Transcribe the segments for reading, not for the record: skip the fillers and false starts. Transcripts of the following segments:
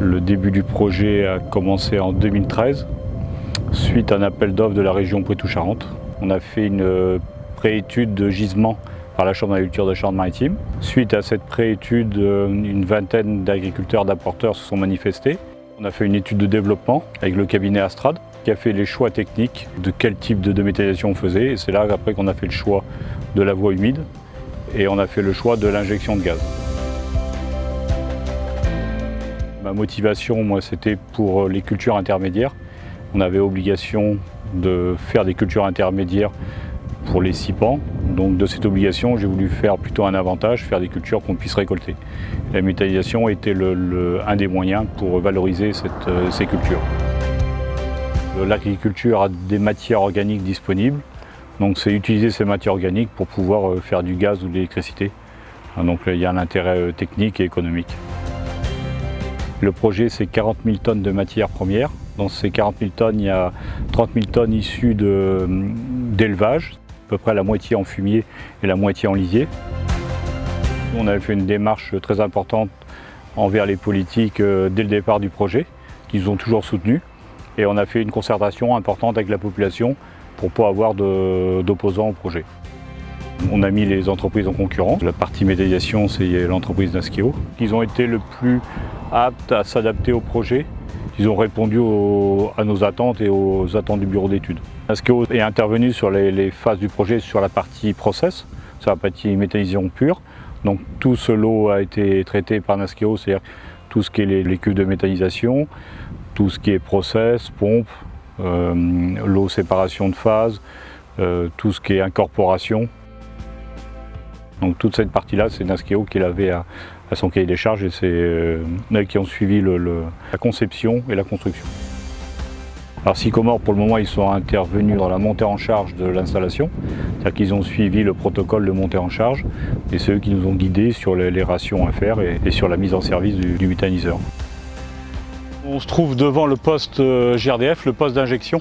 Le début du projet a commencé en 2013, suite à un appel d'offres de la région Poitou-Charentes. On a fait une préétude de gisement par la Chambre d'agriculture de Charente-Maritime. Suite à cette préétude, une vingtaine d'agriculteurs, d'apporteurs se sont manifestés. On a fait une étude de développement avec le cabinet Astrad qui a fait les choix techniques de quel type de méthanisation on faisait. Et c'est là après qu'on a fait le choix de la voie humide et on a fait le choix de l'injection de gaz. Ma motivation, moi, c'était pour les cultures intermédiaires. On avait obligation de faire des cultures intermédiaires pour les 6 pans. Donc de cette obligation, j'ai voulu faire plutôt un avantage, faire des cultures qu'on puisse récolter. La méthanisation était un des moyens pour valoriser ces cultures. L'agriculture a des matières organiques disponibles, donc c'est utiliser ces matières organiques pour pouvoir faire du gaz ou de l'électricité. Donc il y a un intérêt technique et économique. Le projet, c'est 40 000 tonnes de matières premières. Dans ces 40 000 tonnes, il y a 30 000 tonnes issues d'élevage, à peu près la moitié en fumier et la moitié en lisier. On avait fait une démarche très importante envers les politiques dès le départ du projet, qu'ils ont toujours soutenu. Et on a fait une concertation importante avec la population pour ne pas avoir d'opposants au projet. On a mis les entreprises en concurrence. La partie méthanisation, c'est l'entreprise Nasqueo. Ils ont été le plus aptes à s'adapter au projet. Ils ont répondu à nos attentes et aux attentes du bureau d'études. Nasqueo est intervenu sur les phases du projet sur la partie process, sur la partie méthanisation pure. Donc tout ce lot a été traité par Nasqueo, c'est-à-dire tout ce qui est les cuves de méthanisation, tout ce qui est process, pompe, l'eau séparation de phase, tout ce qui est incorporation. Donc toute cette partie-là, c'est Nasqueo qui l'avait à son cahier des charges et c'est eux qui ont suivi la conception et la construction. Alors Sycomore, pour le moment, ils sont intervenus dans la montée en charge de l'installation, c'est-à-dire qu'ils ont suivi le protocole de montée en charge et c'est eux qui nous ont guidés sur les rations à faire et sur la mise en service du méthaniseur. On se trouve devant le poste GRDF, le poste d'injection.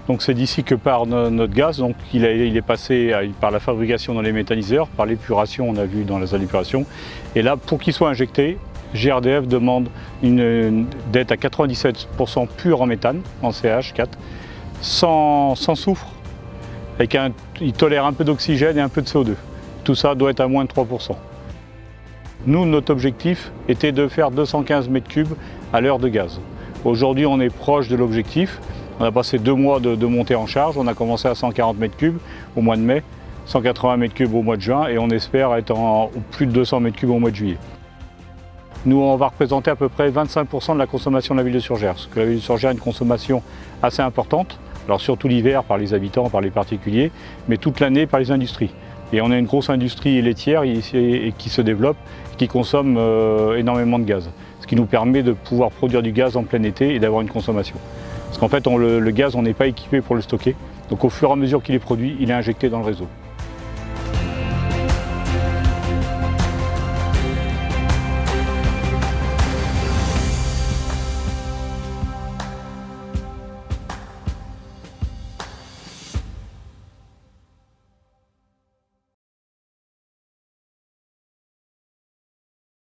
Donc c'est d'ici que part notre gaz, donc il est passé par la fabrication dans les méthaniseurs, par l'épuration, on a vu dans les épuration. Et là, pour qu'il soit injecté, GRDF demande d'être à 97% pur en méthane, en CH4, sans soufre, il tolère un peu d'oxygène et un peu de CO2. Tout ça doit être à moins de 3%. Nous, notre objectif était de faire 215 m3 à l'heure de gaz. Aujourd'hui, on est proche de l'objectif. On a passé 2 mois de montée en charge, on a commencé à 140 m3 au mois de mai, 180 m3 au mois de juin et on espère être en plus de 200 m3 au mois de juillet. Nous, on va représenter à peu près 25% de la consommation de la ville de Surgères, parce que la ville de Surgères a une consommation assez importante, alors surtout l'hiver par les habitants, par les particuliers, mais toute l'année par les industries. Et on a une grosse industrie laitière ici qui se développe, qui consomme énormément de gaz, ce qui nous permet de pouvoir produire du gaz en plein été et d'avoir une consommation. Parce qu'en fait, le gaz, on n'est pas équipé pour le stocker. Donc au fur et à mesure qu'il est produit, il est injecté dans le réseau.